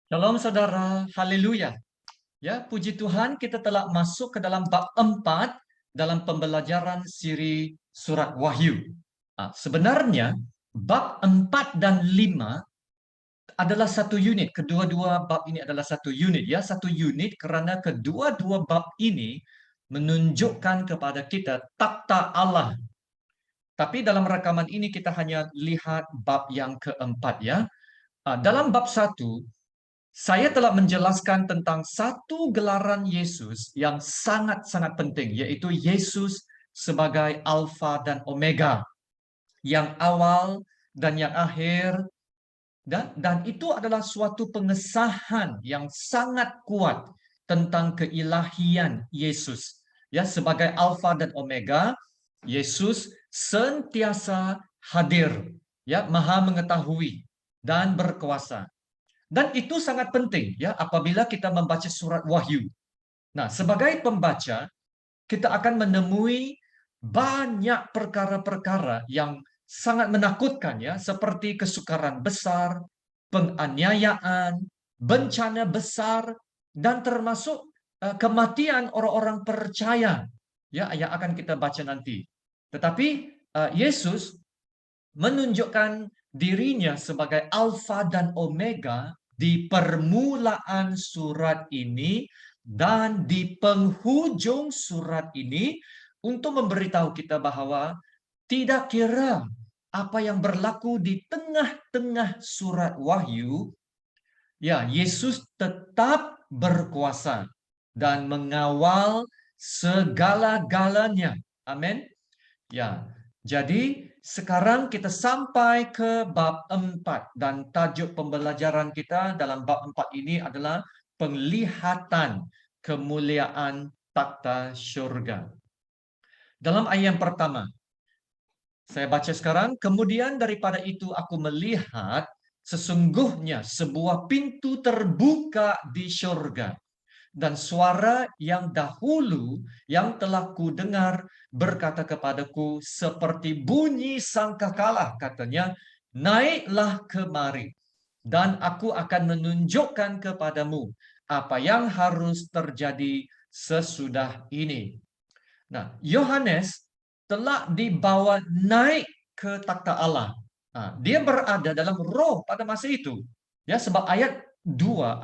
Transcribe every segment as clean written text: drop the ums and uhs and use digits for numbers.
Shalom saudara, haleluya. Ya, puji Tuhan kita telah masuk ke dalam bab 4 dalam pembelajaran siri surat Wahyu. Sebenarnya bab 4 dan 5 adalah satu unit. Kedua-dua bab ini adalah satu unit ya, satu unit karena kedua-dua bab ini menunjukkan kepada kita takhta Allah. Tapi dalam rekaman ini kita hanya lihat bab yang keempat ya. Dalam bab 1 saya telah menjelaskan tentang satu gelaran Yesus yang sangat-sangat penting, yaitu Yesus sebagai Alfa dan Omega, yang awal dan yang akhir, dan itu adalah suatu pengesahan yang sangat kuat tentang keilahian Yesus. Ya, sebagai Alfa dan Omega, Yesus sentiasa hadir, ya, maha mengetahui dan berkuasa. Dan itu sangat penting ya apabila kita membaca surat Wahyu. Nah, sebagai pembaca, kita akan menemui banyak perkara-perkara yang sangat menakutkan ya, seperti kesukaran besar, penganiayaan, bencana besar, dan termasuk kematian orang-orang percaya ya yang akan kita baca nanti. Tetapi Yesus menunjukkan dirinya sebagai Alfa dan Omega di permulaan surat ini dan di penghujung surat ini untuk memberitahu kita bahwa tidak kira apa yang berlaku di tengah-tengah surat Wahyu, ya Yesus tetap berkuasa dan mengawal segala-galanya. Amin. Ya, jadi sekarang kita sampai ke bab 4 dan tajuk pembelajaran kita dalam bab 4 ini adalah penglihatan kemuliaan takhta syurga. Dalam ayat yang pertama, saya baca sekarang, kemudian daripada itu aku melihat sesungguhnya sebuah pintu terbuka di syurga. Dan suara yang dahulu yang telah ku dengar berkata kepadaku seperti bunyi sangkakala, katanya, naiklah kemari dan aku akan menunjukkan kepadamu apa yang harus terjadi sesudah ini. Nah, Yohanes telah dibawa naik ke takhta Allah. Nah, dia berada dalam roh pada masa itu. Ya, sebab ayat 2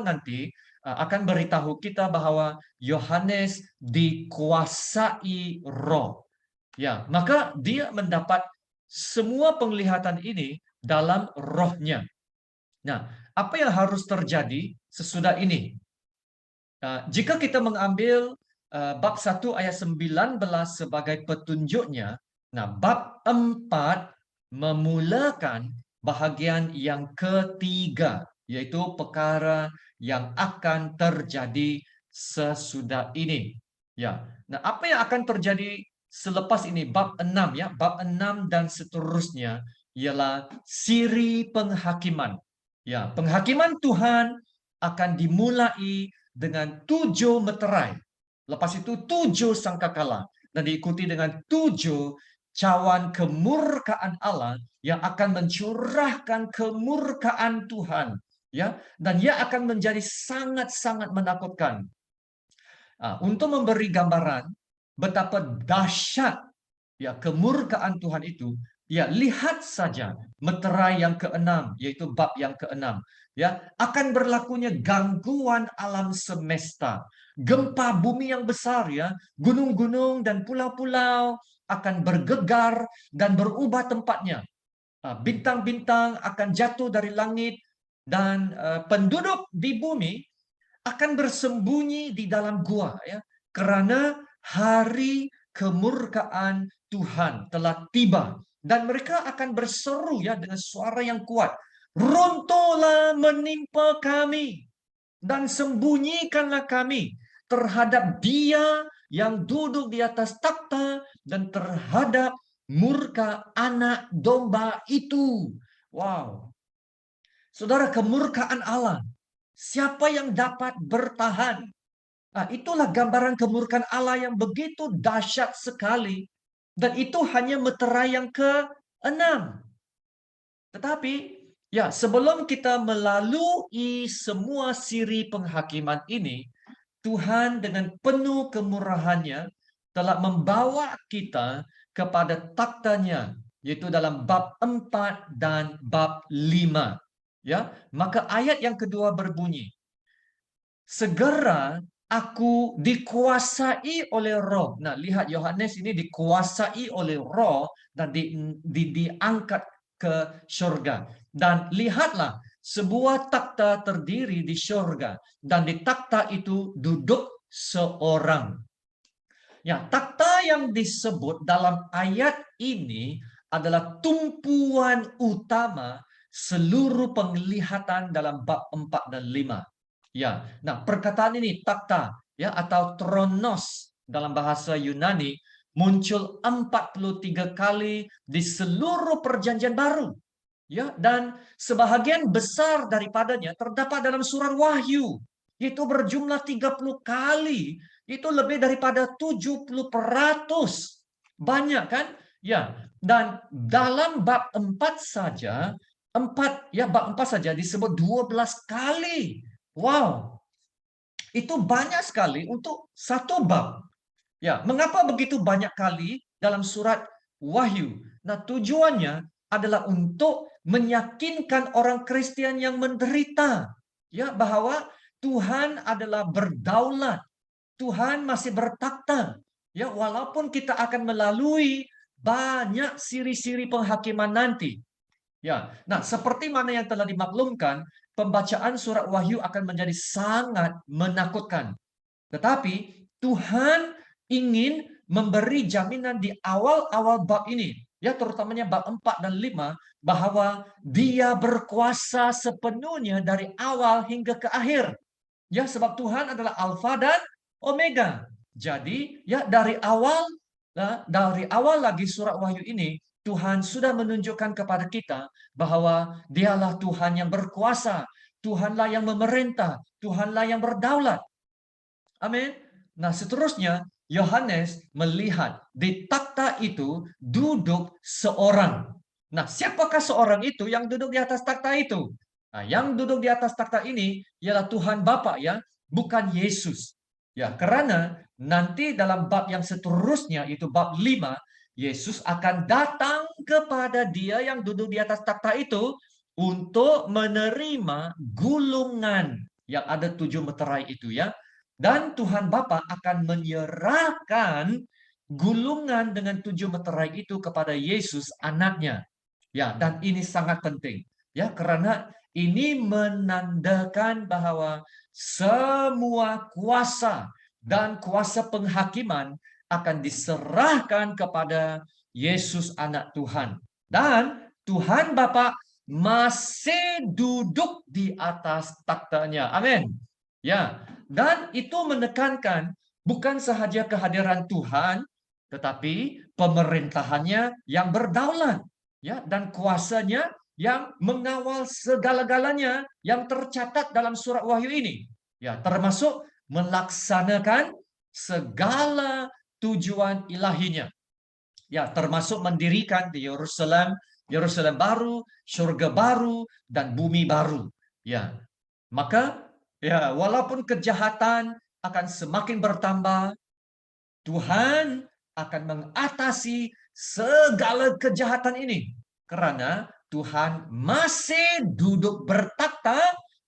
nanti akan beritahu kita bahwa Yohanes dikuasai roh. Ya, maka dia mendapat semua penglihatan ini dalam rohnya. Nah, apa yang harus terjadi sesudah ini? Jika kita mengambil bab 1 ayat 19 sebagai petunjuknya, nah bab 4 memulakan bahagian yang ketiga, yaitu perkara yang akan terjadi sesudah ini. Ya. Nah, apa yang akan terjadi selepas ini bab 6 ya, bab 6 dan seterusnya ialah siri penghakiman. Ya, penghakiman Tuhan akan dimulai dengan 7 meterai. Lepas itu 7 sangkakala dan diikuti dengan 7 cawan kemurkaan Allah yang akan mencurahkan kemurkaan Tuhan, ya, dan ia akan menjadi sangat-sangat menakutkan. Untuk memberi gambaran betapa dahsyat ya kemurkaan Tuhan itu, ya lihat saja meterai yang keenam, yaitu bab yang keenam, ya akan berlakunya gangguan alam semesta, gempa bumi yang besar, ya gunung-gunung dan pulau-pulau akan bergegar dan berubah tempatnya. Bintang-bintang akan jatuh dari langit dan penduduk di bumi akan bersembunyi di dalam gua, ya, karena hari kemurkaan Tuhan telah tiba dan mereka akan berseru ya dengan suara yang kuat, runtuhlah menimpa kami dan sembunyikanlah kami terhadap Dia yang duduk di atas takhta dan terhadap murka anak domba itu. Wow. Saudara, kemurkaan Allah, siapa yang dapat bertahan? Itulah gambaran kemurkaan Allah yang begitu dahsyat sekali. Dan itu hanya meterai yang ke-6. Tetapi Ya, sebelum kita melalui semua siri penghakiman ini, Tuhan dengan penuh kemurahannya telah membawa kita kepada taktanya, yaitu dalam bab 4 dan bab 5. Ya, maka ayat yang kedua berbunyi, segera aku dikuasai oleh Roh. Nah, lihat Yohanes ini dikuasai oleh Roh dan diangkat ke surga. Dan lihatlah, sebuah takhta terdiri di surga dan di takhta itu duduk seorang. Ya, takhta yang disebut dalam ayat ini adalah tumpuan utama seluruh penglihatan dalam bab 4 dan 5. Ya, nah perkataan ini takhta ya atau tronos dalam bahasa Yunani muncul 43 kali di seluruh perjanjian baru. Ya, dan sebahagian besar daripadanya terdapat dalam surat Wahyu. Itu berjumlah 30 kali. Itu lebih daripada 70%. Banyak kan? Ya, dan dalam bab 4 saja, bab 4 saja disebut 12 kali. Wow, itu banyak sekali untuk satu bab. Ya, mengapa begitu banyak kali dalam surat Wahyu? Nah, tujuannya adalah untuk meyakinkan orang Kristen yang menderita, ya, bahwa Tuhan adalah berdaulat, Tuhan masih bertakhta. Ya, walaupun kita akan melalui banyak siri-siri penghakiman nanti. Ya, nah seperti mana yang telah dimaklumkan, pembacaan surat Wahyu akan menjadi sangat menakutkan. Tetapi Tuhan ingin memberi jaminan di awal-awal bab ini, ya terutamanya bab 4 dan 5, bahwa Dia berkuasa sepenuhnya dari awal hingga ke akhir. Ya, sebab Tuhan adalah Alfa dan Omega. Jadi, ya dari awal lagi surat Wahyu ini, Tuhan sudah menunjukkan kepada kita bahwa Dialah Tuhan yang berkuasa, Tuhanlah yang memerintah, Tuhanlah yang berdaulat. Amin. Nah, seterusnya Yohanes melihat di takhta itu duduk seorang. Nah, siapakah seorang itu yang duduk di atas takhta itu? Nah, yang duduk di atas takhta ini ialah Tuhan Bapa ya, bukan Yesus. Ya, karena nanti dalam bab yang seterusnya itu bab 5, Yesus akan datang kepada dia yang duduk di atas takhta itu untuk menerima gulungan yang ada 7 meterai itu ya. Dan Tuhan Bapa akan menyerahkan gulungan dengan 7 meterai itu kepada Yesus anaknya. Ya, dan ini sangat penting. Ya, karena ini menandakan bahwa semua kuasa dan kuasa penghakiman akan diserahkan kepada Yesus anak Tuhan. Dan Tuhan Bapa masih duduk di atas takhtanya. Amin. Ya, dan itu menekankan bukan sahaja kehadiran Tuhan, tetapi pemerintahannya yang berdaulat, ya, dan kuasanya yang mengawal segala-galanya yang tercatat dalam surat Wahyu ini. Ya, termasuk melaksanakan segala tujuan ilahinya. Ya, termasuk mendirikan di Yerusalem, Yerusalem baru, surga baru, dan bumi baru. Ya, maka ya walaupun kejahatan akan semakin bertambah, Tuhan akan mengatasi segala kejahatan ini karena Tuhan masih duduk bertakhta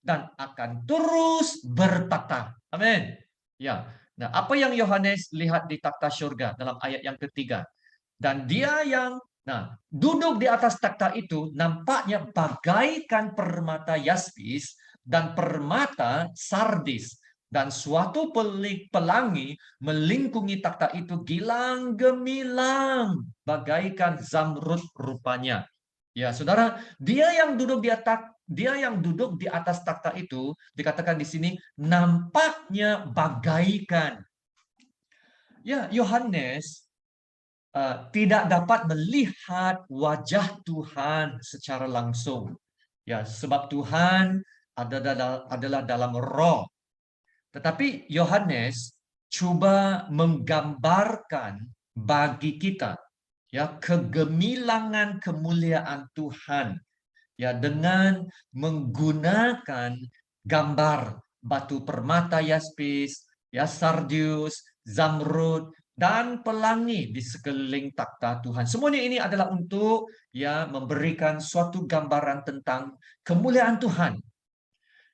dan akan terus bertakhta. Amin. Ya. Nah, apa yang Yohanes lihat di takhta surga dalam ayat yang ketiga? Dan dia yang duduk di atas takhta itu nampaknya bagaikan permata yaspis dan permata sardis. Dan suatu pelangi melingkungi takhta itu gilang gemilang bagaikan zamrud rupanya. Ya, saudara, dia yang duduk di atas takhta itu dikatakan di sini nampaknya bagaikan. Ya, Yohanes tidak dapat melihat wajah Tuhan secara langsung. Ya, sebab Tuhan adalah dalam roh. Tetapi Yohanes coba menggambarkan bagi kita ya kegemilangan kemuliaan Tuhan ya dengan menggunakan gambar batu permata yaspis, ya sardius, zamrud, dan pelangi di sekeliling takhta Tuhan. Semuanya ini adalah untuk ya memberikan suatu gambaran tentang kemuliaan Tuhan.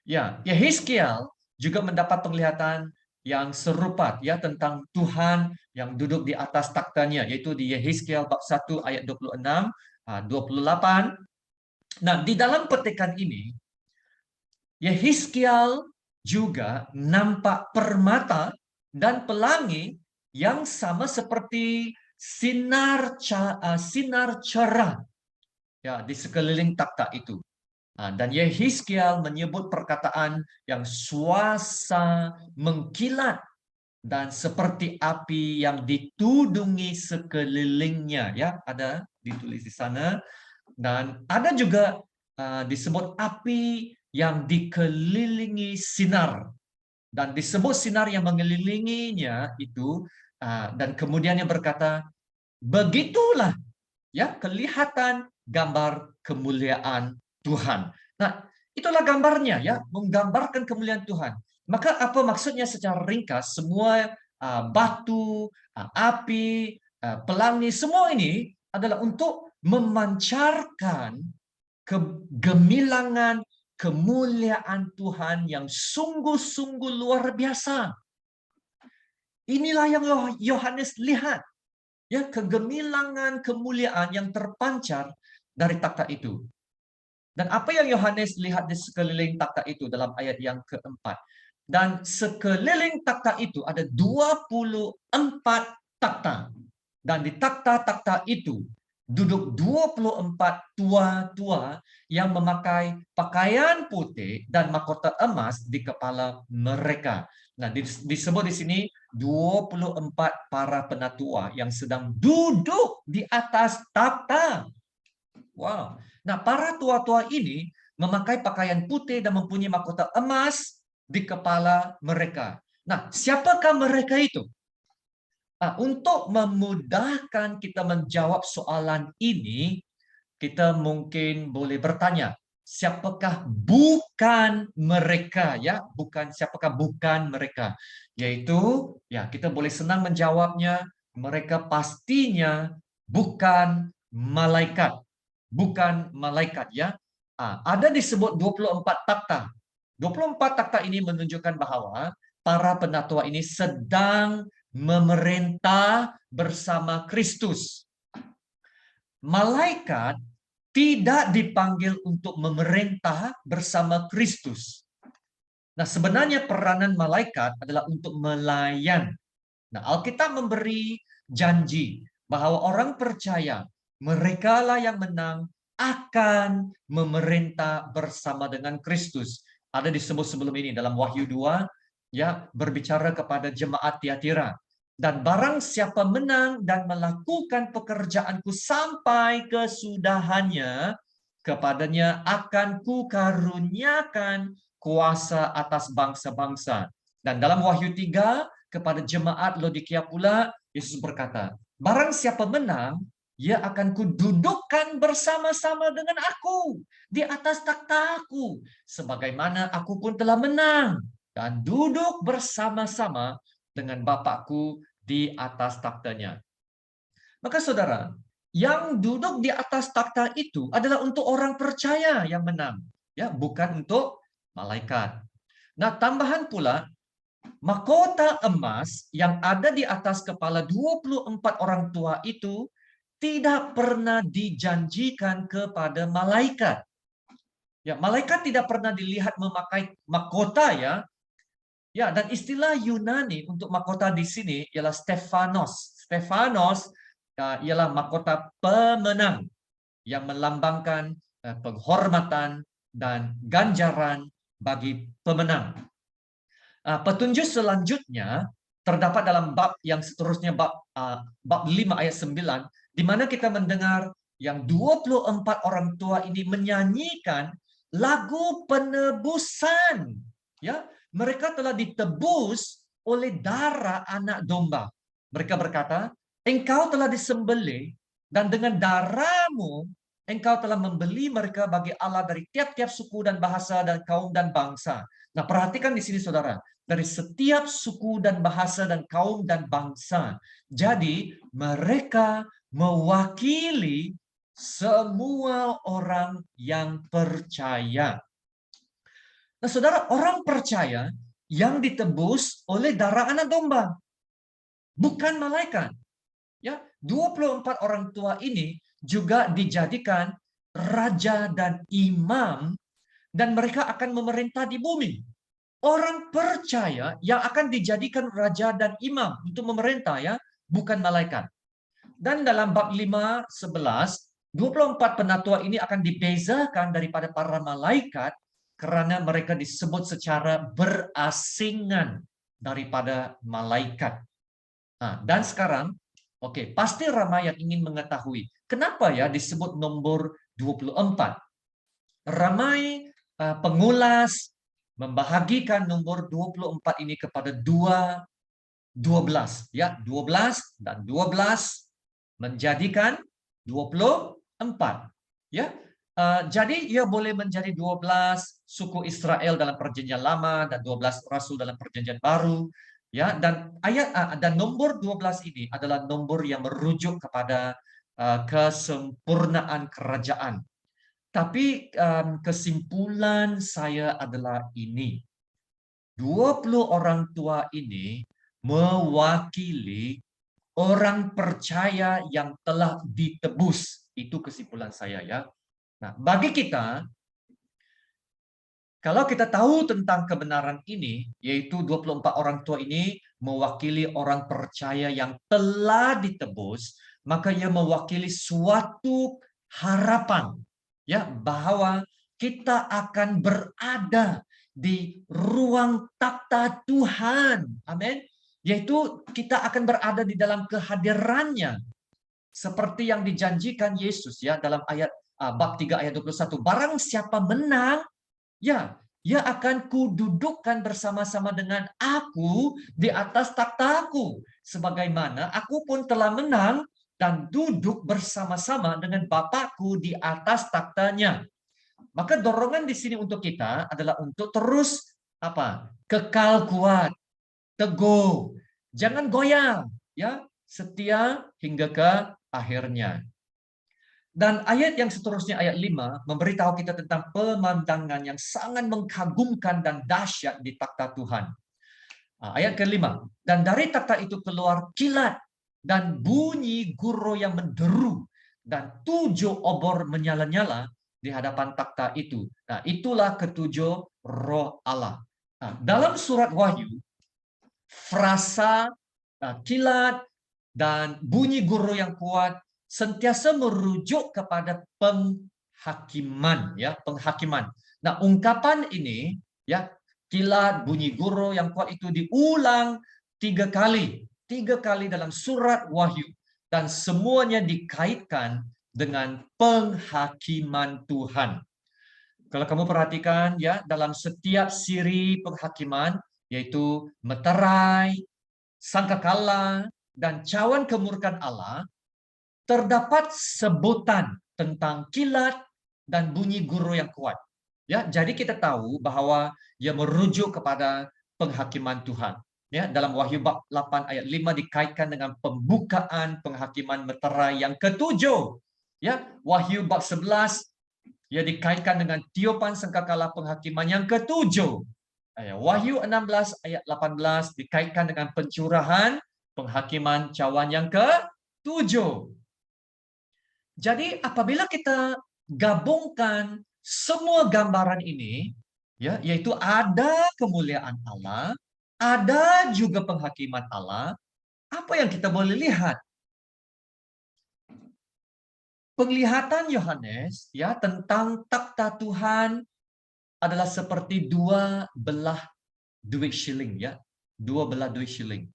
Ya, Yehezkiel juga mendapat penglihatan yang serupa ya tentang Tuhan yang duduk di atas takhtanya, yaitu di Yehezkiel bab 1 ayat 26, 28. Nah, di dalam petikan ini Yehezkiel juga nampak permata dan pelangi yang sama seperti sinar cerah ya di sekeliling takhta itu. Dan Yehezkiel menyebut perkataan yang suasa mengkilat dan seperti api yang ditudungi sekelilingnya, ya ada ditulis di sana. Dan ada juga disebut api yang dikelilingi sinar, dan disebut sinar yang mengelilinginya itu, dan kemudiannya berkata, begitulah ya kelihatan gambar kemuliaan Tuhan. Nah, itulah gambarnya ya, menggambarkan kemuliaan Tuhan. Maka apa maksudnya secara ringkas? Semua batu, api, pelangi, semua ini adalah untuk memancarkan kegemilangan kemuliaan Tuhan yang sungguh-sungguh luar biasa. Inilah yang Yohanes lihat. Ya, kegemilangan kemuliaan yang terpancar dari takhta itu. Dan apa yang Yohanes lihat di sekeliling takhta itu dalam ayat yang keempat. Dan sekeliling takhta itu ada 24 takhta. Dan di takhta-takhta itu duduk 24 tua-tua yang memakai pakaian putih dan mahkota emas di kepala mereka. Nah, disebut di sini 24 para penatua yang sedang duduk di atas takhta. Wow. Nah, para tua-tua ini memakai pakaian putih dan mempunyai mahkota emas di kepala mereka. Nah, siapakah mereka itu? Untuk memudahkan kita menjawab soalan ini, kita mungkin boleh bertanya, siapakah bukan mereka ya? Siapakah bukan mereka? Yaitu ya kita boleh senang menjawabnya, mereka pastinya bukan malaikat. Bukan malaikat ya. Ada disebut 24 takhta. 24 takhta ini menunjukkan bahwa para penatua ini sedang memerintah bersama Kristus. Malaikat tidak dipanggil untuk memerintah bersama Kristus. Nah, sebenarnya peranan malaikat adalah untuk melayan. Nah, Alkitab memberi janji bahwa orang percaya, merekalah yang menang akan memerintah bersama dengan Kristus. Ada disebut sebelum ini dalam Wahyu 2, ya, berbicara kepada jemaat Tiatira. Dan barang siapa menang dan melakukan pekerjaanku sampai kesudahannya, kepadanya akan kukaruniakan kuasa atas bangsa-bangsa. Dan dalam Wahyu 3, kepada jemaat Laodikia pula, Yesus berkata, barang siapa menang, ia akan kududukkan bersama-sama dengan aku di atas takhtaku, sebagaimana aku pun telah menang dan duduk bersama-sama dengan Bapakku di atas takhtanya. Maka saudara, yang duduk di atas takhta itu adalah untuk orang percaya yang menang, ya, bukan untuk malaikat. Nah, tambahan pula, mahkota emas yang ada di atas kepala 24 orang tua itu tidak pernah dijanjikan kepada malaikat. Ya, malaikat tidak pernah dilihat memakai mahkota ya. Ya, dan istilah Yunani untuk mahkota di sini ialah Stephanos. Stephanos ialah mahkota pemenang yang melambangkan penghormatan dan ganjaran bagi pemenang. Petunjuk selanjutnya terdapat dalam bab yang seterusnya, bab 5 ayat 9, di mana kita mendengar yang 24 orang tua ini menyanyikan lagu penebusan. Ya, mereka telah ditebus oleh darah anak domba. Mereka berkata, engkau telah disembelih dan dengan darahmu Engkau telah membeli mereka bagi Allah dari tiap-tiap suku dan bahasa dan kaum dan bangsa. Nah, perhatikan di sini saudara, dari setiap suku dan bahasa dan kaum dan bangsa. Jadi, mereka mewakili semua orang yang percaya. Nah, saudara, orang percaya yang ditebus oleh darah anak domba, bukan malaikat. Ya, 24 orang tua ini juga dijadikan raja dan imam dan mereka akan memerintah di bumi. Orang percaya yang akan dijadikan raja dan imam untuk memerintah ya, bukan malaikat. Dan dalam bab 5:11, 24 penatua ini akan dibezakan daripada para malaikat karena mereka disebut secara berasingan daripada malaikat. Nah, dan sekarang, oke, pasti ramai yang ingin mengetahui kenapa ya disebut nomor 24. Ramai pengulas membahagikan nomor 24 ini kepada 12 ya, 12 dan 12 menjadikan 24 ya. Jadi ia boleh menjadi 12 suku Israel dalam perjanjian lama dan 12 rasul dalam perjanjian baru ya, dan dan nomor 12 ini adalah nomor yang merujuk kepada kesempurnaan kerajaan. Tapi kesimpulan saya adalah ini. 20 orang tua ini mewakili orang percaya yang telah ditebus. Itu kesimpulan saya ya. Nah, bagi kita, kalau kita tahu tentang kebenaran ini, yaitu 24 orang tua ini mewakili orang percaya yang telah ditebus, maka ia mewakili suatu harapan ya bahwa kita akan berada di ruang takhta Tuhan. Amin. Yaitu kita akan berada di dalam kehadirannya seperti yang dijanjikan Yesus ya dalam ayat bab 3 ayat 21. Barang siapa menang, ya, ia akan kududukkan bersama-sama dengan aku di atas takhtaku, sebagaimana aku pun telah menang dan duduk bersama-sama dengan Bapakku di atas takhtanya. Maka dorongan di sini untuk kita adalah untuk terus kekal kuat, teguh, jangan goyang, ya, setia hingga ke akhirnya. Dan ayat yang seterusnya, ayat 5, memberitahu kita tentang pemandangan yang sangat mengkagumkan dan dahsyat di takhta Tuhan. Ayat ke-5, dan dari takhta itu keluar kilat dan bunyi guro yang menderu, dan 7 obor menyala-nyala di hadapan takhta itu. Nah, itulah ketujuh roh Allah. Nah, dalam surat Wahyu, frasa kilat dan bunyi guru yang kuat sentiasa merujuk kepada penghakiman ya, penghakiman. Nah, ungkapan ini ya, kilat, bunyi guru yang kuat itu diulang 3 kali. 3 kali dalam surat Wahyu dan semuanya dikaitkan dengan penghakiman Tuhan. Kalau kamu perhatikan ya, dalam setiap siri penghakiman, yaitu meterai, sangkakala, dan cawan kemurkaan Allah, terdapat sebutan tentang kilat dan bunyi guru yang kuat. Ya, jadi kita tahu bahwa ia merujuk kepada penghakiman Tuhan. Ya, dalam Wahyu bab 8 ayat 5 dikaitkan dengan pembukaan penghakiman meterai yang ketujuh. Ya, Wahyu bab 11 ia dikaitkan dengan tiupan sangkakala penghakiman yang ketujuh. Wahyu 16 ayat 18 dikaitkan dengan pencurahan penghakiman cawan yang ke-7. Jadi apabila kita gabungkan semua gambaran ini, ya, yaitu ada kemuliaan Allah, ada juga penghakiman Allah, apa yang kita boleh lihat? Penglihatan Yohanes ya tentang takhta Tuhan adalah seperti 2 belah duit shilling ya, 2 belah duit shilling.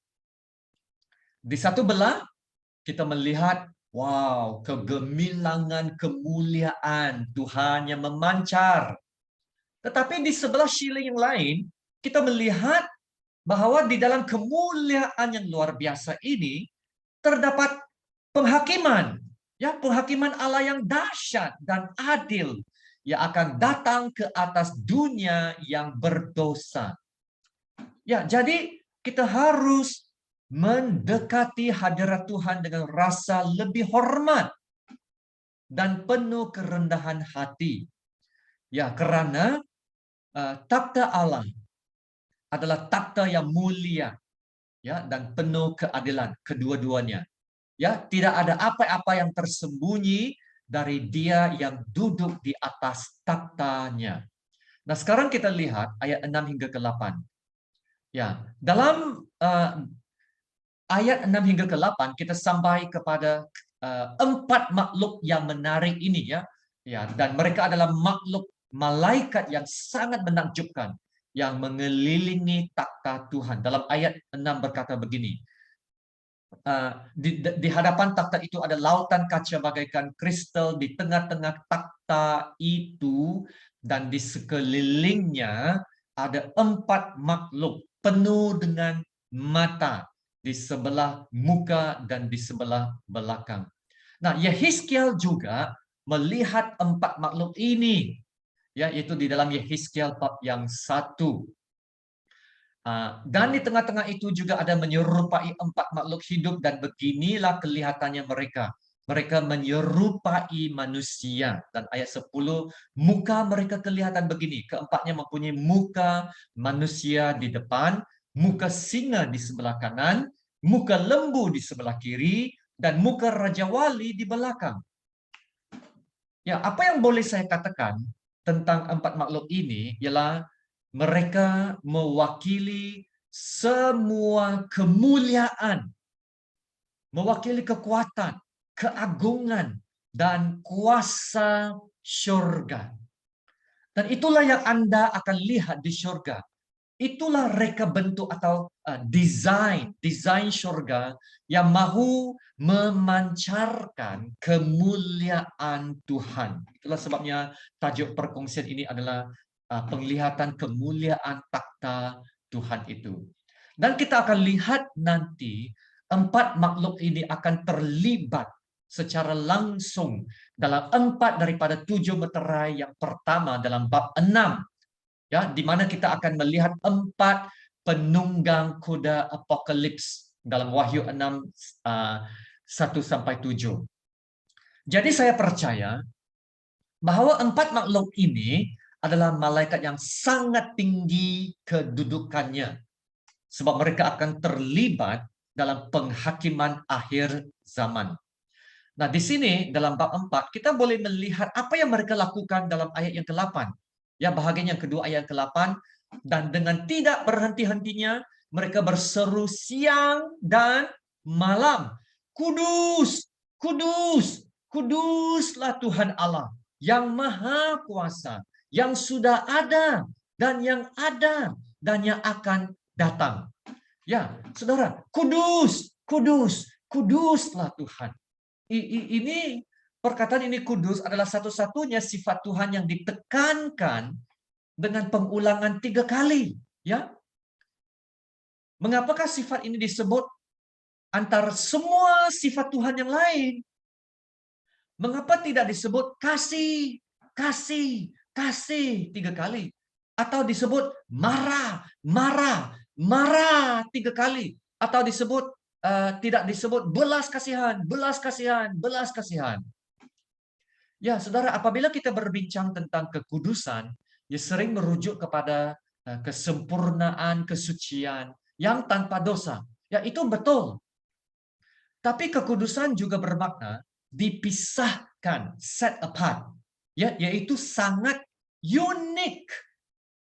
Di satu belah kita melihat wow, kegemilangan kemuliaan Tuhan yang memancar. Tetapi di sebelah shilling yang lain kita melihat bahwa di dalam kemuliaan yang luar biasa ini terdapat penghakiman Ya, penghakiman Allah yang dahsyat dan adil yang akan datang ke atas dunia yang berdosa. Ya, jadi kita harus mendekati hadirat Tuhan dengan rasa lebih hormat dan penuh kerendahan hati. Ya, karena takhta Allah adalah takhta yang mulia, ya, dan penuh keadilan kedua-duanya. Ya, tidak ada apa-apa yang tersembunyi dari Dia yang duduk di atas takhtanya. Nah, sekarang kita lihat ayat 6 hingga ke 8. Ya, dalam ayat 6 hingga ke 8 kita sampai kepada empat makhluk yang menarik ini, ya. Ya, dan mereka adalah makhluk malaikat yang sangat menakjubkan yang mengelilingi takhta Tuhan. Dalam ayat 6 berkata begini, di hadapan takhta itu ada lautan kaca bagaikan kristal di tengah-tengah takhta itu, dan di sekelilingnya ada empat makhluk penuh dengan mata di sebelah muka dan di sebelah belakang. Nah, Yehezkiel juga melihat empat makhluk ini, yaitu di dalam Yehezkiel bab yang 1. Dan di tengah-tengah itu juga ada menyerupai empat makhluk hidup, dan beginilah kelihatannya mereka. Mereka menyerupai manusia. Dan ayat 10, muka mereka kelihatan begini. Keempatnya mempunyai muka manusia di depan, muka singa di sebelah kanan, muka lembu di sebelah kiri, dan muka Raja Wali di belakang. Ya, apa yang boleh saya katakan tentang empat makhluk ini ialah mereka mewakili semua kemuliaan, mewakili kekuatan, keagungan, dan kuasa syurga. Dan itulah yang Anda akan lihat di syurga. Itulah reka bentuk atau desain syurga yang mahu memancarkan kemuliaan Tuhan. Itulah sebabnya tajuk perkongsian ini adalah penglihatan kemuliaan takhta Tuhan itu. Dan kita akan lihat nanti empat makhluk ini akan terlibat secara langsung dalam empat daripada 7 meterai yang pertama dalam bab 6. Ya, di mana kita akan melihat empat penunggang kuda apokalips dalam Wahyu 6 1 sampai 7. Jadi saya percaya bahwa empat makhluk ini adalah malaikat yang sangat tinggi kedudukannya, sebab mereka akan terlibat dalam penghakiman akhir zaman. Nah, di sini dalam bab 4 kita boleh melihat apa yang mereka lakukan dalam ayat yang ke-8. Ya, bahagian yang kedua ayat ke-8, dan dengan tidak berhenti-hentinya mereka berseru siang dan malam, kudus, kudus, kuduslah Tuhan Allah yang maha kuasa, yang sudah ada dan yang ada dan yang akan datang. Ya, saudara, kudus, kudus, kuduslah Tuhan. Ini perkataan ini kudus adalah satu-satunya sifat Tuhan yang ditekankan dengan pengulangan 3 kali. Ya, mengapakah sifat ini disebut antara semua sifat Tuhan yang lain? Mengapa tidak disebut kasih, kasih, kasih 3 kali? Atau disebut marah, marah, marah 3 kali? Atau disebut tidak disebut belas kasihan, belas kasihan, belas kasihan? Ya, saudara, apabila kita berbincang tentang kekudusan, ya sering merujuk kepada kesempurnaan, kesucian yang tanpa dosa. Ya, itu betul. Tapi kekudusan juga bermakna dipisahkan, set apart. Ya, yaitu sangat unik.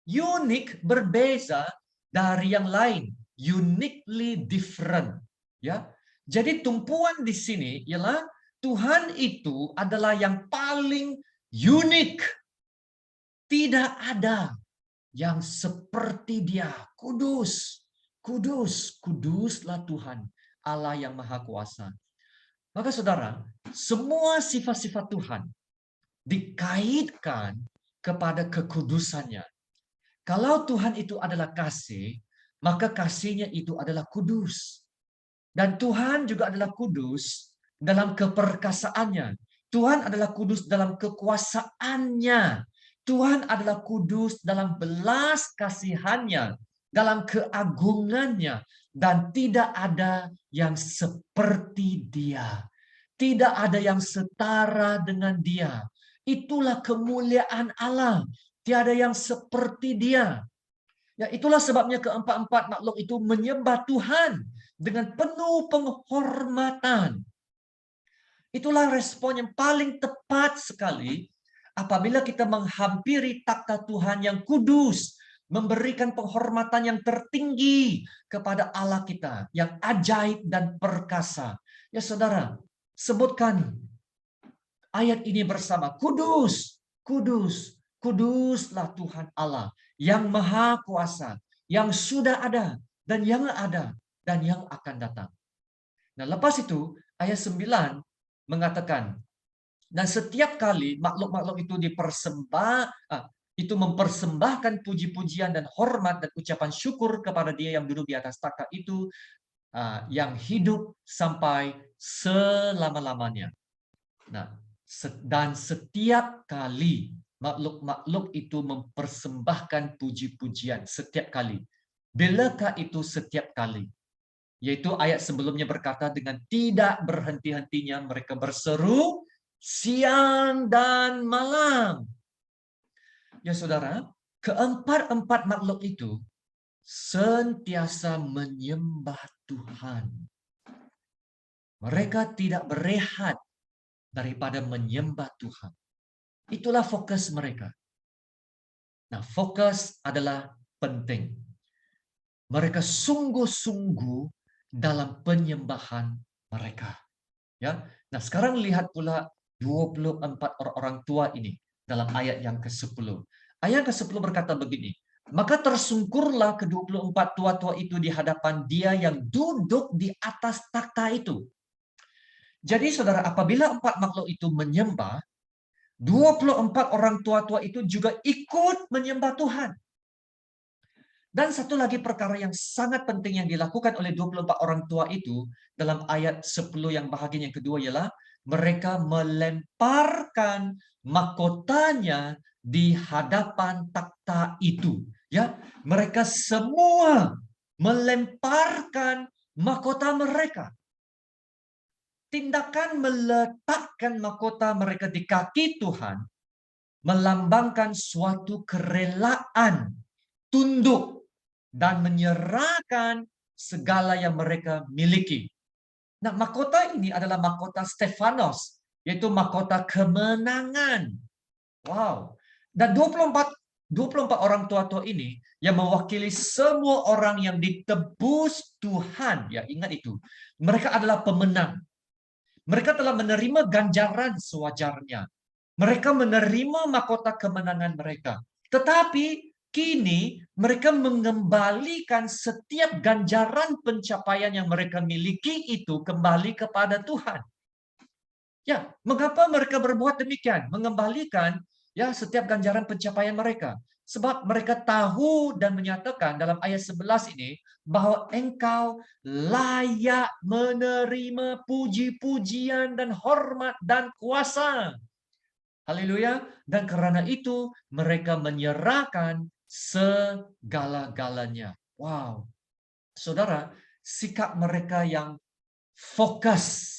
Unik, berbeza dari yang lain. Uniquely different. Ya. Jadi tumpuan di sini ialah Tuhan itu adalah yang paling unik. Tidak ada yang seperti Dia. Kudus, kudus, kuduslah Tuhan, Allah yang Maha Kuasa. Maka saudara, semua sifat-sifat Tuhan dikaitkan kepada kekudusannya. Kalau Tuhan itu adalah kasih, maka kasihnya itu adalah kudus. Dan Tuhan juga adalah kudus, dalam keperkasaannya. Tuhan adalah kudus dalam kekuasaannya. Tuhan adalah kudus dalam belas kasihannya, dalam keagungannya, dan tidak ada yang seperti Dia. Tidak ada yang setara dengan Dia. Itulah kemuliaan Allah. Tiada yang seperti Dia. Ya, itulah sebabnya keempat-empat makhluk itu menyembah Tuhan dengan penuh penghormatan. Itulah respon yang paling tepat sekali apabila kita menghampiri takhta Tuhan yang kudus, memberikan penghormatan yang tertinggi kepada Allah kita, yang ajaib dan perkasa. Ya saudara, sebutkan ayat ini bersama. Kudus, kudus, kuduslah Tuhan Allah yang maha kuasa, yang sudah ada, dan yang ada, dan yang akan datang. Nah, lepas itu, ayat 9 mengatakan, dan setiap kali makhluk-makhluk itu itu mempersembahkan puji-pujian dan hormat dan ucapan syukur kepada Dia yang duduk di atas takhta itu, yang hidup sampai selama-lamanya. Nah, dan setiap kali makhluk-makhluk itu mempersembahkan puji-pujian setiap kali. Bilakah itu setiap kali? Yaitu ayat sebelumnya berkata dengan tidak berhenti-hentinya mereka berseru siang dan malam. Ya saudara, keempat-empat makhluk itu sentiasa menyembah Tuhan. Mereka tidak berehat daripada menyembah Tuhan. Itulah fokus mereka. Nah, fokus adalah penting. Mereka sungguh-sungguh dalam penyembahan mereka. Ya. Nah, sekarang lihat pula 24 orang tua ini dalam ayat yang ke-10. Ayat ke-10 berkata begini, maka tersungkurlah ke-24 tua-tua itu di hadapan Dia yang duduk di atas takhta itu. Jadi saudara, apabila empat makhluk itu menyembah, 24 orang tua-tua itu juga ikut menyembah Tuhan. Dan satu lagi perkara yang sangat penting yang dilakukan oleh 24 orang tua itu dalam ayat 10 yang bahagian yang kedua ialah mereka melemparkan mahkotanya di hadapan takhta itu. Ya, mereka semua melemparkan mahkota mereka. Tindakan meletakkan mahkota mereka di kaki Tuhan melambangkan suatu kerelaan, tunduk, dan menyerahkan segala yang mereka miliki. Nah, mahkota ini adalah mahkota Stefanos, yaitu mahkota kemenangan. Wow. Dan 24 orang tua-tua ini yang mewakili semua orang yang ditebus Tuhan. Ya, ingat itu. Mereka adalah pemenang. Mereka telah menerima ganjaran sewajarnya. Mereka menerima mahkota kemenangan mereka. Tetapi kini mereka mengembalikan setiap ganjaran pencapaian yang mereka miliki itu kembali kepada Tuhan. Ya, mengapa mereka berbuat demikian? Mengembalikan ya setiap ganjaran pencapaian mereka. Sebab mereka tahu dan menyatakan dalam ayat 11 ini bahwa engkau layak menerima puji-pujian dan hormat dan kuasa. Haleluya. Dan karena itu mereka menyerahkan segala-galanya. Wow. Saudara, sikap mereka yang fokus,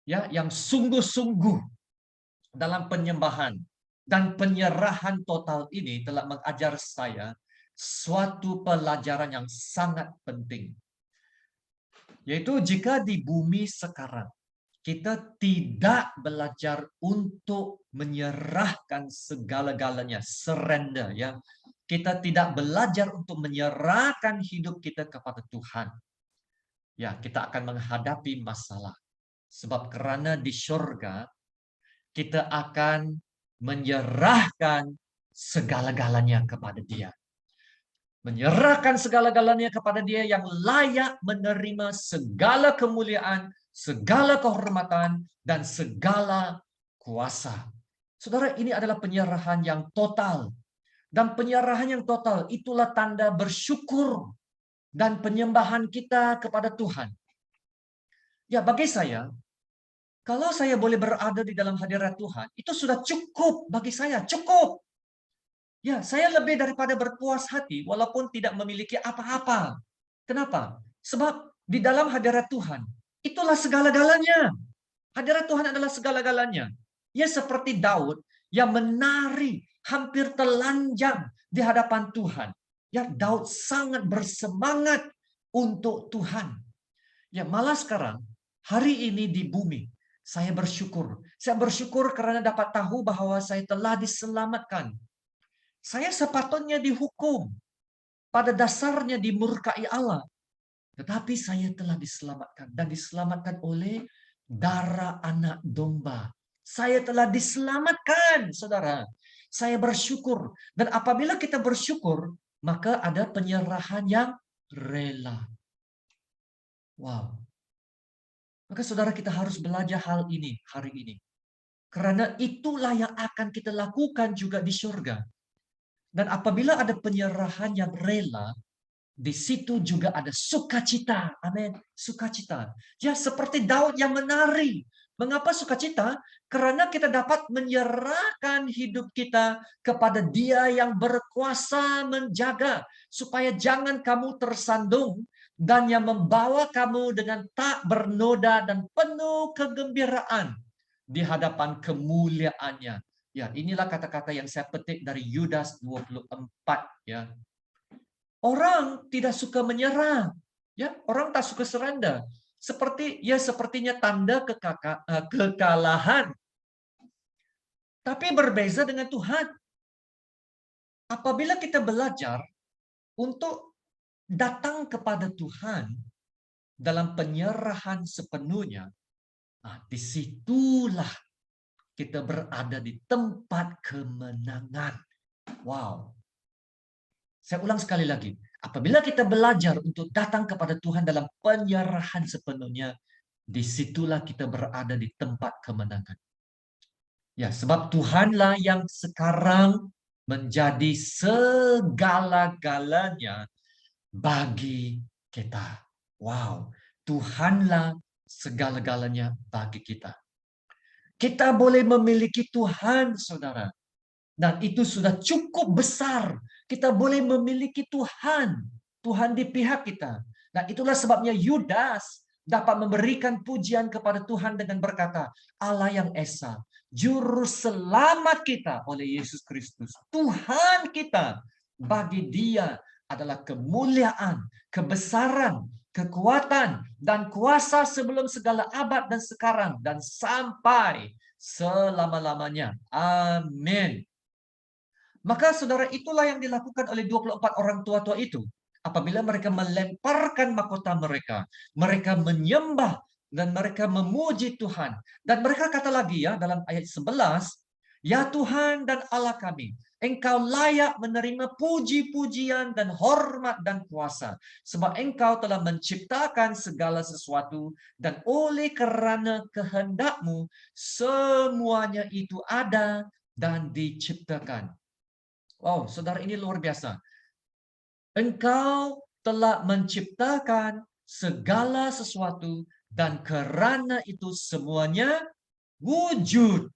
ya, yang sungguh-sungguh dalam penyembahan dan penyerahan total ini telah mengajar saya suatu pelajaran yang sangat penting. Yaitu jika di bumi sekarang kita tidak belajar untuk menyerahkan segala-galanya, surrender ya. Kita tidak belajar untuk menyerahkan hidup kita kepada Tuhan. Ya, kita akan menghadapi masalah. Sebab karena di surga kita akan menyerahkan segala-galanya kepada Dia. Menyerahkan segala-galanya kepada Dia yang layak menerima segala kemuliaan, segala kehormatan, dan segala kuasa. Saudara, ini adalah penyerahan yang total. Dan penyerahan yang total itulah tanda bersyukur dan penyembahan kita kepada Tuhan. Ya, bagi saya, Kalau saya boleh berada di dalam hadirat Tuhan, itu sudah cukup bagi saya, cukup. Ya, saya lebih daripada berpuas hati walaupun tidak memiliki apa-apa. Kenapa? Sebab di dalam hadirat Tuhan, itulah segala-galanya. Hadirat Tuhan adalah segala-galanya. Ya, seperti Daud yang menari hampir telanjang di hadapan Tuhan. Ya, Daud sangat bersemangat untuk Tuhan. Ya, malah sekarang, hari ini di bumi, saya bersyukur. Saya bersyukur karena dapat tahu bahwa saya telah diselamatkan. Saya sepatutnya dihukum. Pada dasarnya dimurkai Allah. Tetapi saya telah diselamatkan. Dan diselamatkan oleh darah anak domba. Saya telah diselamatkan, saudara. Saya bersyukur. Dan apabila kita bersyukur, maka ada penyerahan yang rela. Wow. Maka saudara, kita harus belajar hal ini hari ini. Karena itulah yang akan kita lakukan juga di surga. Dan apabila ada penyerahan yang rela, di situ juga ada sukacita. Amin. Sukacita. Ya, seperti Daud yang menari. Mengapa sukacita? Karena kita dapat menyerahkan hidup kita kepada Dia yang berkuasa menjaga. Supaya jangan kamu tersandung dan yang membawa kamu dengan tak bernoda dan penuh kegembiraan di hadapan kemuliaannya. Ya, inilah kata-kata yang saya petik dari Yudas 24. Ya, orang tidak suka menyerah, ya, orang tak suka seranda. Sepertinya tanda kekalahan. Tapi berbeza dengan Tuhan. Apabila kita belajar untuk datang kepada Tuhan dalam penyerahan sepenuhnya, nah, disitulah kita berada di tempat kemenangan. Wow. Saya ulang sekali lagi. Apabila kita belajar untuk datang kepada Tuhan dalam penyerahan sepenuhnya, disitulah kita berada di tempat kemenangan. Ya, sebab Tuhanlah yang sekarang menjadi segala-galanya bagi kita. Wow, Tuhanlah segala-galanya bagi kita. Kita boleh memiliki Tuhan, saudara. Dan itu sudah cukup besar. Kita boleh memiliki Tuhan. Tuhan di pihak kita. Dan itulah sebabnya Yudas dapat memberikan pujian kepada Tuhan dengan berkata, Allah yang Esa, Juru Selamat kita oleh Yesus Kristus. Tuhan kita, bagi Dia adalah kemuliaan, kebesaran, kekuatan, dan kuasa sebelum segala abad dan sekarang, dan sampai selama-lamanya. Amin. Maka saudara, itulah yang dilakukan oleh 24 orang tua-tua itu. Apabila mereka melemparkan mahkota mereka, mereka menyembah dan mereka memuji Tuhan. Dan mereka kata lagi ya dalam ayat 11, Ya Tuhan dan Allah kami, Engkau layak menerima puji-pujian dan hormat dan kuasa. Sebab Engkau telah menciptakan segala sesuatu dan oleh kerana kehendak-Mu semuanya itu ada dan diciptakan. Wow, saudara, ini luar biasa. Engkau telah menciptakan segala sesuatu dan kerana itu semuanya wujud.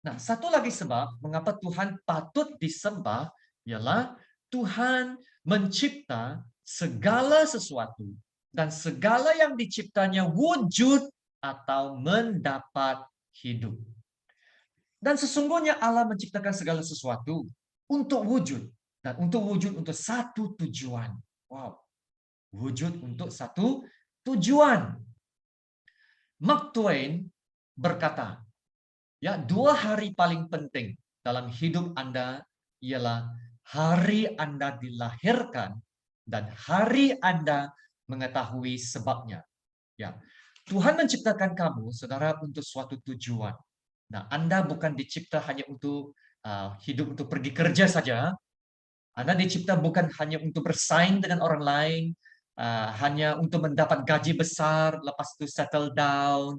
Nah, satu lagi sebab mengapa Tuhan patut disembah ialah Tuhan mencipta segala sesuatu dan segala yang diciptanya wujud atau mendapat hidup. Dan sesungguhnya Allah menciptakan segala sesuatu untuk wujud. Dan untuk wujud untuk satu tujuan. Wow. Wujud untuk satu tujuan. Mark Twain berkata, ya, 2 hari paling penting dalam hidup Anda ialah hari Anda dilahirkan dan hari Anda mengetahui sebabnya. Ya, Tuhan menciptakan kamu, saudara, untuk suatu tujuan. Nah, Anda bukan dicipta hanya untuk hidup untuk pergi kerja saja. Anda dicipta bukan hanya untuk bersaing dengan orang lain, hanya untuk mendapat gaji besar, lepas itu settle down.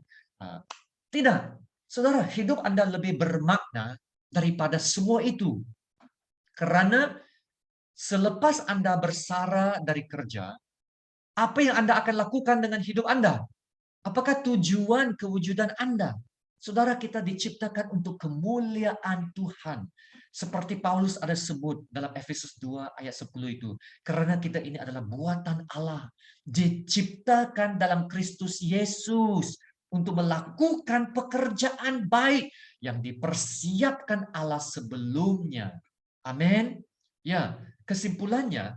Tidak. Saudara, hidup Anda lebih bermakna daripada semua itu. Karena selepas Anda bersara dari kerja, apa yang Anda akan lakukan dengan hidup Anda? Apakah tujuan kewujudan Anda? Saudara, kita diciptakan untuk kemuliaan Tuhan. Seperti Paulus ada sebut dalam Efesus 2 ayat 10 itu. Karena kita ini adalah buatan Allah. Diciptakan dalam Kristus Yesus untuk melakukan pekerjaan baik yang dipersiapkan Allah sebelumnya. Amin. Ya, kesimpulannya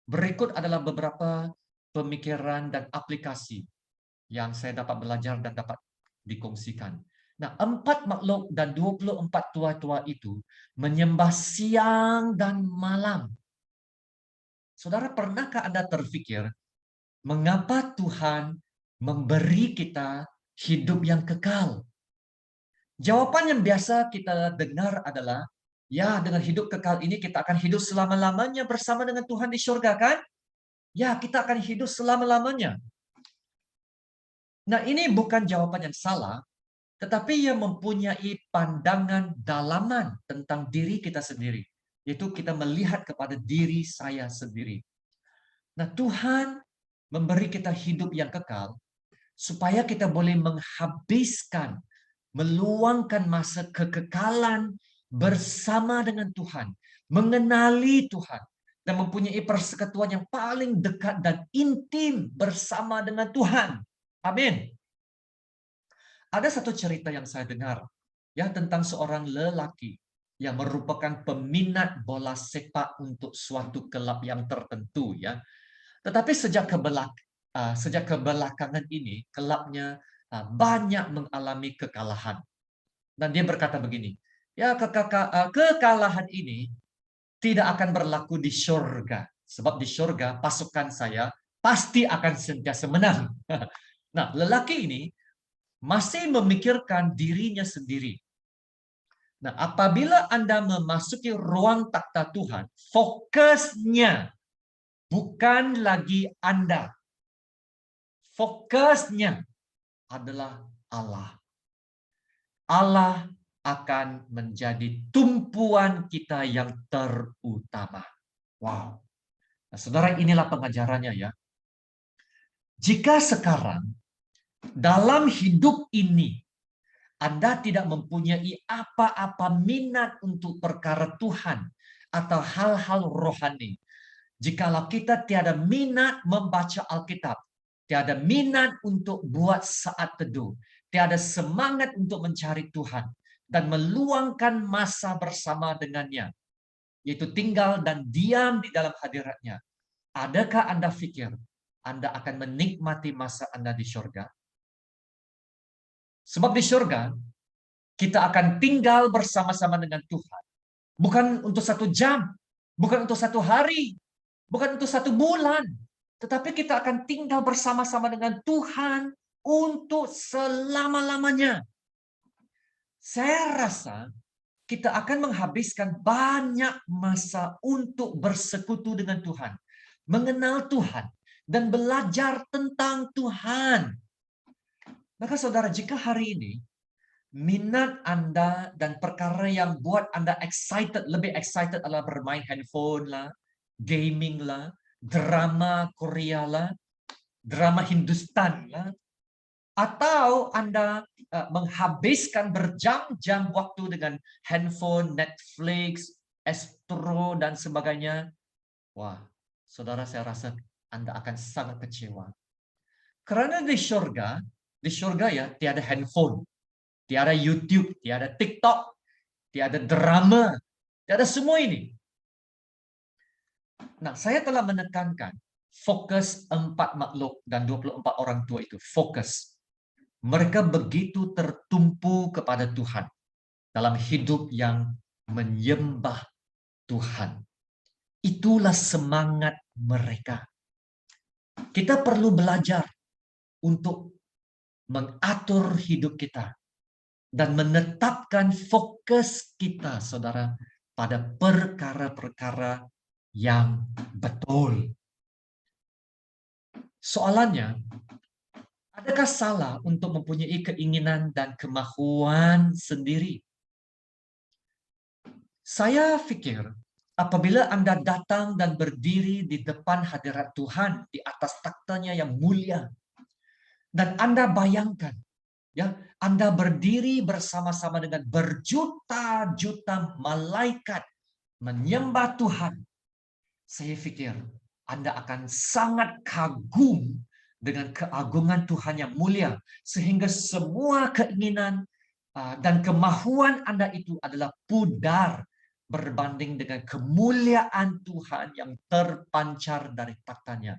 berikut adalah beberapa pemikiran dan aplikasi yang saya dapat belajar dan dapat dikongsikan. Nah, 4 makhluk dan 24 tua-tua itu menyembah siang dan malam. Saudara, pernahkah Anda terfikir mengapa Tuhan memberi kita hidup yang kekal? Jawaban yang biasa kita dengar adalah, ya, dengan hidup kekal ini kita akan hidup selama-lamanya bersama dengan Tuhan di surga, kan? Ya, kita akan hidup selama-lamanya. Nah, ini bukan jawaban yang salah, tetapi ia mempunyai pandangan dalaman tentang diri kita sendiri. Yaitu kita melihat kepada diri saya sendiri. Nah, Tuhan memberi kita hidup yang kekal supaya kita boleh menghabiskan, meluangkan masa kekekalan bersama dengan Tuhan, mengenali Tuhan, dan mempunyai persekutuan yang paling dekat dan intim bersama dengan Tuhan. Amin. Ada satu cerita yang saya dengar ya tentang seorang lelaki yang merupakan peminat bola sepak untuk suatu klub yang tertentu ya. Tetapi sejak kebelakangan ini klubnya banyak mengalami kekalahan. Dan dia berkata begini, ya kekalahan ini tidak akan berlaku di surga. Sebab di surga pasukan saya pasti akan sentiasa menang. Nah, lelaki ini masih memikirkan dirinya sendiri. Nah, apabila Anda memasuki ruang takhta Tuhan, fokusnya bukan lagi Anda. Fokusnya adalah Allah. Allah akan menjadi tumpuan kita yang terutama. Wow. Nah, saudara, inilah pengajarannya ya. Jika sekarang dalam hidup ini Anda tidak mempunyai apa-apa minat untuk perkara Tuhan atau hal-hal rohani. Jikalau kita tiada minat membaca Alkitab, tiada minat untuk buat saat teduh, tiada semangat untuk mencari Tuhan, dan meluangkan masa bersama dengannya, yaitu tinggal dan diam di dalam hadiratnya, adakah Anda pikir Anda akan menikmati masa Anda di surga? Sebab di surga, kita akan tinggal bersama-sama dengan Tuhan. Bukan untuk 1 jam, bukan untuk 1 hari, bukan untuk 1 bulan, tetapi kita akan tinggal bersama-sama dengan Tuhan untuk selama-lamanya. Saya rasa kita akan menghabiskan banyak masa untuk bersekutu dengan Tuhan, mengenal Tuhan, dan belajar tentang Tuhan. Maka saudara, jika hari ini minat Anda dan perkara yang buat Anda lebih excited adalah bermain handphone lah, gaming lah, drama Korea lah, drama Hindustan lah, atau Anda menghabiskan berjam-jam waktu dengan handphone, Netflix, Astro, dan sebagainya, wah, saudara, saya rasa Anda akan sangat kecewa. Karena di surga ya, tiada handphone, tiada YouTube, tiada TikTok, tiada drama, tiada semua ini. Nah, saya telah menekankan fokus 4 makhluk dan 24 orang tua itu. Fokus. Mereka begitu tertumpu kepada Tuhan dalam hidup yang menyembah Tuhan. Itulah semangat mereka. Kita perlu belajar untuk mengatur hidup kita dan menetapkan fokus kita, saudara, pada perkara-perkara yang betul. Soalannya, adakah salah untuk mempunyai keinginan dan kemahuan sendiri? Saya pikir apabila Anda datang dan berdiri di depan hadirat Tuhan di atas taktanya yang mulia, Dan Anda bayangkan, ya, Anda berdiri bersama-sama dengan berjuta-juta malaikat menyembah Tuhan. Saya pikir Anda akan sangat kagum dengan keagungan Tuhan yang mulia, sehingga semua keinginan dan kemahuan Anda itu adalah pudar berbanding dengan kemuliaan Tuhan yang terpancar dari taktanya.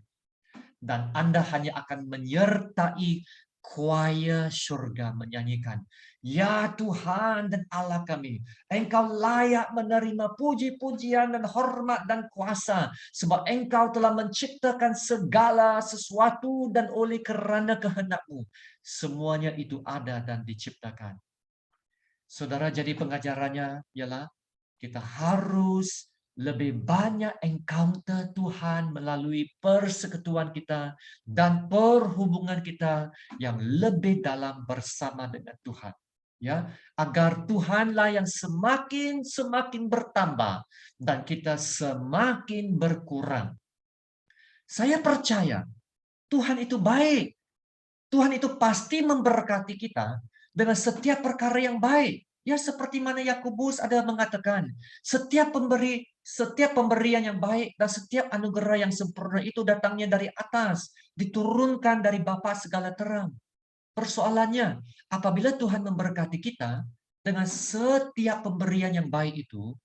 Dan Anda hanya akan menyertai choir surga menyanyikan, "Ya Tuhan dan Allah kami, Engkau layak menerima puji-pujian dan hormat dan kuasa, sebab Engkau telah menciptakan segala sesuatu dan oleh kerana kehendak-Mu, semuanya itu ada dan diciptakan." Saudara, jadi pengajarannya ialah kita harus lebih banyak encounter Tuhan melalui persekutuan kita dan perhubungan kita yang lebih dalam bersama dengan Tuhan. Ya, agar Tuhanlah yang semakin bertambah dan kita semakin berkurang. Saya percaya Tuhan itu baik. Tuhan itu pasti memberkati kita dengan setiap perkara yang baik. Ya, seperti mana Yakobus ada mengatakan, setiap pemberian yang baik dan setiap anugerah yang sempurna itu datangnya dari atas, diturunkan dari Bapa segala terang. Persoalannya, apabila Tuhan memberkati kita dengan setiap pemberian yang baik itu,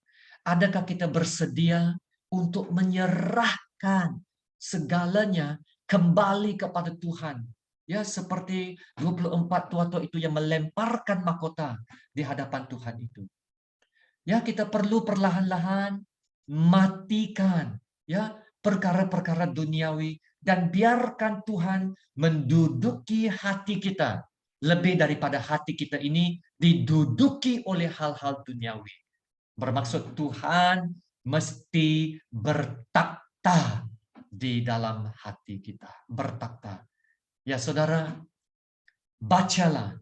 adakah kita bersedia untuk menyerahkan segalanya kembali kepada Tuhan? Ya, seperti 24 tua-tua itu yang melemparkan mahkota di hadapan Tuhan itu. Ya, kita perlu perlahan-lahan matikan ya perkara-perkara duniawi dan biarkan Tuhan menduduki hati kita. Lebih daripada hati kita ini diduduki oleh hal-hal duniawi. Bermaksud Tuhan mesti bertakhta di dalam hati kita. Bertakhta. Ya saudara, bacalah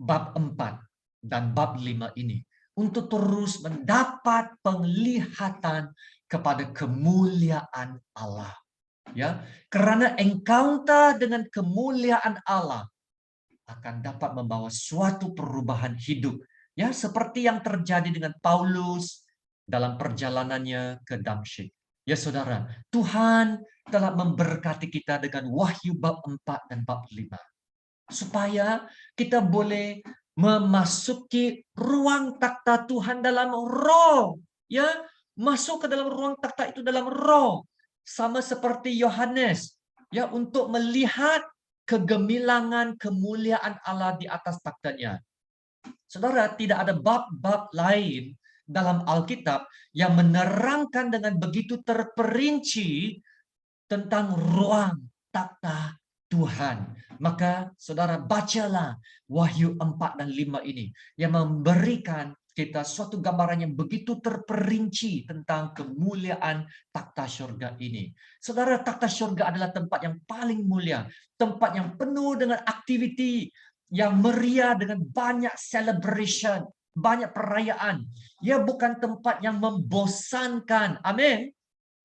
bab 4 dan bab 5 ini untuk terus mendapat penglihatan kepada kemuliaan Allah. Ya, karena encounter dengan kemuliaan Allah akan dapat membawa suatu perubahan hidup. Ya, seperti yang terjadi dengan Paulus dalam perjalanannya ke Damsyik. Ya saudara, Tuhan telah memberkati kita dengan Wahyu bab 4 dan bab 5. Supaya kita boleh memasuki ruang takhta Tuhan dalam roh. Ya, masuk ke dalam ruang takhta itu dalam roh. Sama seperti Yohanes. Ya, untuk melihat kegemilangan kemuliaan Allah di atas takhtanya. Saudara, tidak ada bab-bab lain dalam Alkitab yang menerangkan dengan begitu terperinci tentang ruang takhta Tuhan. Maka saudara bacalah Wahyu 4 dan 5 ini yang memberikan kita suatu gambaran yang begitu terperinci tentang kemuliaan takhta surga ini. Saudara, takhta surga adalah tempat yang paling mulia, tempat yang penuh dengan aktiviti, yang meriah dengan banyak celebration, banyak perayaan. Ya, bukan tempat yang membosankan. Amin.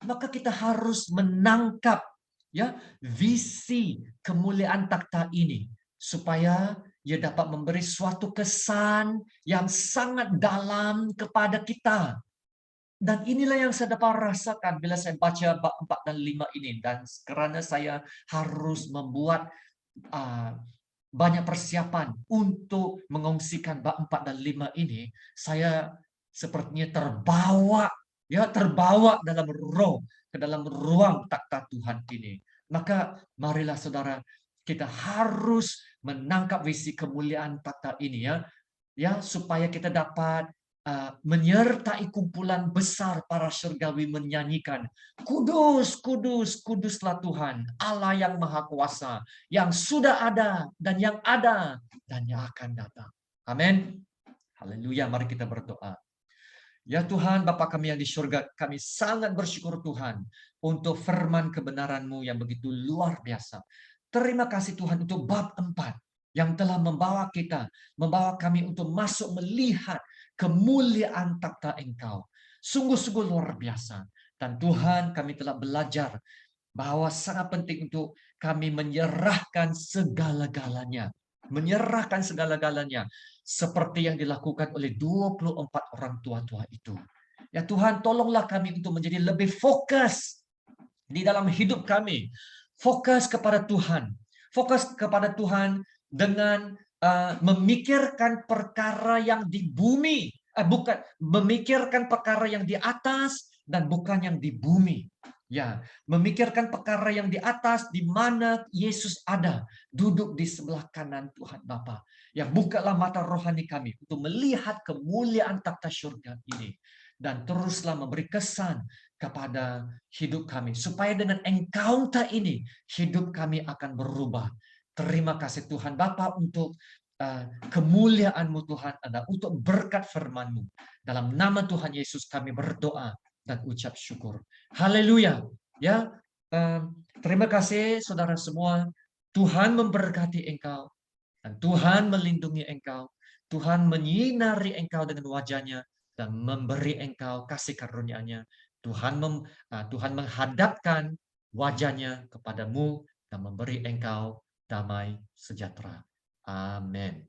Maka kita harus menangkap ya visi kemuliaan takhta ini supaya ia dapat memberi suatu kesan yang sangat dalam kepada kita. Dan inilah yang saya dapat rasakan bila saya baca bab 4 dan 5 ini. Dan kerana saya harus membuat banyak persiapan untuk mengongsikan bab 4 dan 5 ini, saya sepertinya terbawa dalam roh ke dalam ruang takhta Tuhan ini. Maka marilah saudara, kita harus menangkap visi kemuliaan takhta ini ya supaya kita dapat menyertai kumpulan besar para surgawi menyanyikan, "Kudus, kudus, kuduslah Tuhan, Allah yang Maha Kuasa, yang sudah ada dan yang akan datang." Amin. Haleluya, mari kita berdoa. Ya Tuhan, Bapa kami yang di surga, kami sangat bersyukur Tuhan untuk firman kebenaran-Mu yang begitu luar biasa. Terima kasih Tuhan untuk bab 4 yang telah membawa kami untuk masuk melihat kemuliaan takhta Engkau. Sungguh-sungguh luar biasa. Dan Tuhan, kami telah belajar bahwa sangat penting untuk kami menyerahkan segala-galanya. Menyerahkan segala-galanya. Seperti yang dilakukan oleh 24 orang tua-tua itu. Ya Tuhan, tolonglah kami untuk menjadi lebih fokus di dalam hidup kami. Fokus kepada Tuhan. Fokus kepada Tuhan dengan memikirkan perkara yang di bumi. Bukan memikirkan perkara yang di atas dan bukan yang di bumi. Ya, memikirkan perkara yang di atas di mana Yesus ada, duduk di sebelah kanan Tuhan Bapa. Ya, bukalah mata rohani kami untuk melihat kemuliaan takhta surga ini dan teruslah memberi kesan kepada hidup kami supaya dengan encounter ini hidup kami akan berubah. Terima kasih Tuhan Bapa untuk kemuliaan-Mu Tuhan ada, untuk berkat firman-Mu. Dalam nama Tuhan Yesus kami berdoa dan ucap syukur. Haleluya. Ya, terima kasih saudara semua. Tuhan memberkati engkau dan Tuhan melindungi engkau. Tuhan menyinari engkau dengan wajahnya dan memberi engkau kasih karunia-Nya. Tuhan menghadapkan wajahnya kepadamu dan memberi engkau damai sejahtera. Amin.